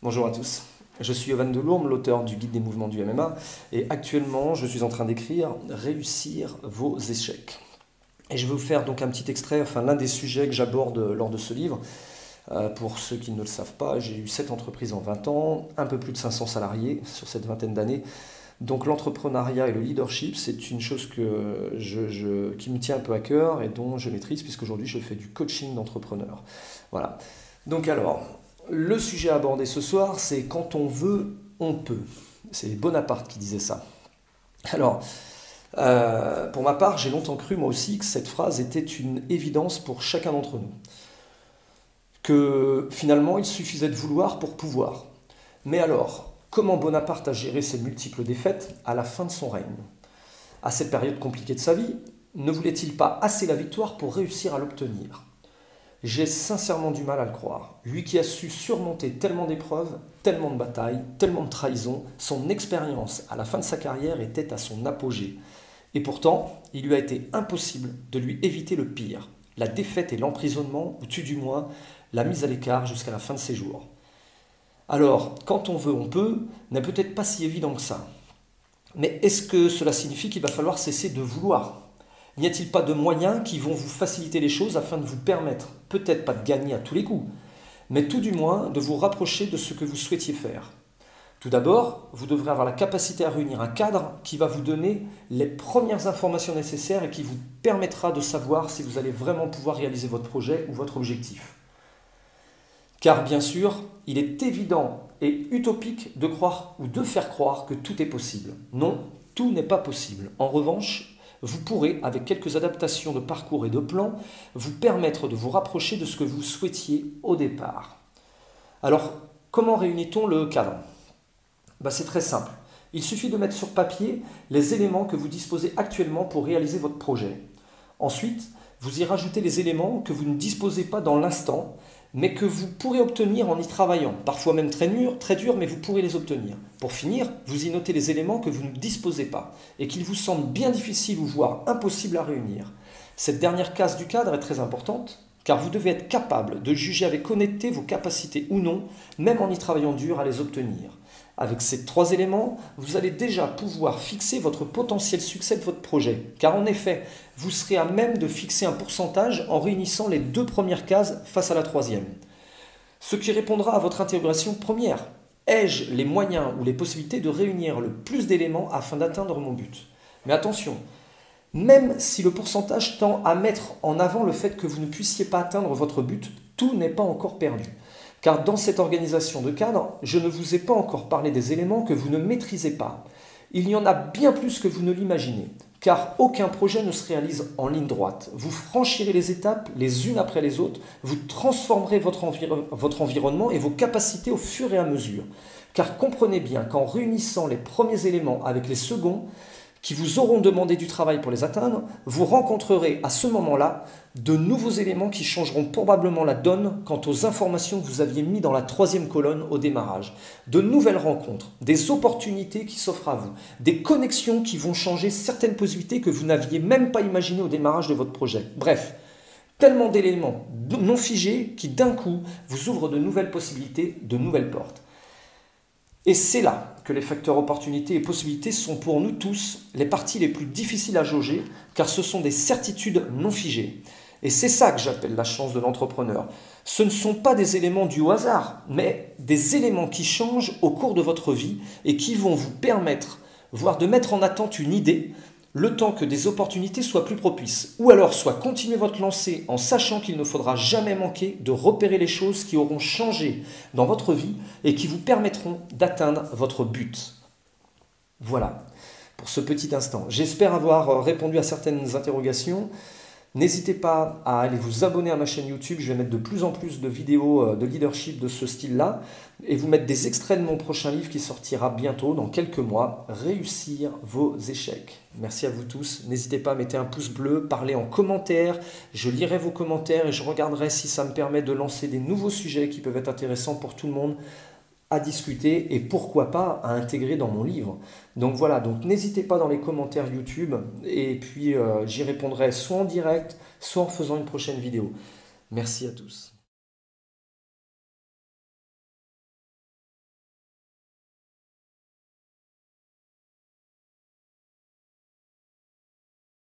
Bonjour à tous, je suis Yovan Delourme, l'auteur du guide des mouvements du MMA et actuellement je suis en train d'écrire Réussir vos échecs. Et je vais vous faire donc un petit extrait, enfin l'un des sujets que j'aborde lors de ce livre. Pour ceux qui ne le savent pas, j'ai eu 7 entreprises en 20 ans, un peu plus de 500 salariés sur cette vingtaine d'années. Donc l'entrepreneuriat et le leadership, c'est une chose qui me tient un peu à cœur et dont je maîtrise puisqu'aujourd'hui je fais du coaching d'entrepreneurs. Voilà. Donc alors, le sujet abordé ce soir, c'est quand on veut, on peut. C'est Bonaparte qui disait ça. Alors, pour ma part, j'ai longtemps cru moi aussi que cette phrase était une évidence pour chacun d'entre nous. Que finalement, il suffisait de vouloir pour pouvoir. Mais alors, comment Bonaparte a géré ses multiples défaites à la fin de son règne? À cette période compliquée de sa vie, ne voulait-il pas assez la victoire pour réussir à l'obtenir? J'ai sincèrement du mal à le croire. Lui qui a su surmonter tellement d'épreuves, tellement de batailles, tellement de trahisons, son expérience à la fin de sa carrière était à son apogée. Et pourtant, il lui a été impossible de lui éviter le pire, la défaite et l'emprisonnement, ou tout du moins la mise à l'écart jusqu'à la fin de ses jours. Alors, quand on veut, on peut, n'est peut-être pas si évident que ça. Mais est-ce que cela signifie qu'il va falloir cesser de vouloir? N'y a-t-il pas de moyens qui vont vous faciliter les choses afin de vous permettre, peut-être pas de gagner à tous les coups, mais tout du moins de vous rapprocher de ce que vous souhaitiez faire? Tout d'abord, vous devrez avoir la capacité à réunir un cadre qui va vous donner les premières informations nécessaires et qui vous permettra de savoir si vous allez vraiment pouvoir réaliser votre projet ou votre objectif. Car bien sûr, il est évident et utopique de croire ou de faire croire que tout est possible. Non, tout n'est pas possible. En revanche, vous pourrez, avec quelques adaptations de parcours et de plans, vous permettre de vous rapprocher de ce que vous souhaitiez au départ. Alors, comment réunit-on le cadre? C'est très simple. Il suffit de mettre sur papier les éléments que vous disposez actuellement pour réaliser votre projet. Ensuite, vous y rajoutez les éléments que vous ne disposez pas dans l'instant, mais que vous pourrez obtenir en y travaillant. Parfois même très dur, mais vous pourrez les obtenir. Pour finir, vous y notez les éléments que vous ne disposez pas et qu'il vous semble bien difficile ou voire impossible à réunir. Cette dernière case du cadre est très importante, car vous devez être capable de juger avec honnêteté vos capacités ou non, même en y travaillant dur à les obtenir. Avec ces 3 éléments, vous allez déjà pouvoir fixer votre potentiel succès de votre projet. Car en effet, vous serez à même de fixer un pourcentage en réunissant les 2 premières cases face à la 3e. Ce qui répondra à votre interrogation première. Ai-je les moyens ou les possibilités de réunir le plus d'éléments afin d'atteindre mon but? Mais attention, même si le pourcentage tend à mettre en avant le fait que vous ne puissiez pas atteindre votre but, tout n'est pas encore perdu. Car dans cette organisation de cadre, je ne vous ai pas encore parlé des éléments que vous ne maîtrisez pas. Il y en a bien plus que vous ne l'imaginez, car aucun projet ne se réalise en ligne droite. Vous franchirez les étapes les unes après les autres, vous transformerez votre environnement et vos capacités au fur et à mesure. Car comprenez bien qu'en réunissant les premiers éléments avec les seconds, qui vous auront demandé du travail pour les atteindre, vous rencontrerez à ce moment-là de nouveaux éléments qui changeront probablement la donne quant aux informations que vous aviez mis dans la 3e colonne au démarrage. De nouvelles rencontres, des opportunités qui s'offrent à vous, des connexions qui vont changer certaines possibilités que vous n'aviez même pas imaginées au démarrage de votre projet. Bref, tellement d'éléments non figés qui d'un coup vous ouvrent de nouvelles possibilités, de nouvelles portes. Et c'est là que les facteurs opportunités et possibilités sont pour nous tous les parties les plus difficiles à jauger, car ce sont des certitudes non figées. Et c'est ça que j'appelle la chance de l'entrepreneur. Ce ne sont pas des éléments dus au hasard, mais des éléments qui changent au cours de votre vie et qui vont vous permettre, voire de mettre en attente une idée, le temps que des opportunités soient plus propices. Ou alors, soit continuer votre lancée en sachant qu'il ne faudra jamais manquer de repérer les choses qui auront changé dans votre vie et qui vous permettront d'atteindre votre but. Voilà, pour ce petit instant. J'espère avoir répondu à certaines interrogations. N'hésitez pas à aller vous abonner à ma chaîne YouTube, je vais mettre de plus en plus de vidéos de leadership de ce style-là et vous mettre des extraits de mon prochain livre qui sortira bientôt, dans quelques mois, Réussir vos échecs. Merci à vous tous, n'hésitez pas à mettre un pouce bleu, parlez en commentaire, je lirai vos commentaires et je regarderai si ça me permet de lancer des nouveaux sujets qui peuvent être intéressants pour tout le monde à discuter et pourquoi pas à intégrer dans mon livre. Donc voilà, donc n'hésitez pas dans les commentaires YouTube et puis j'y répondrai soit en direct, soit en faisant une prochaine vidéo. Merci à tous.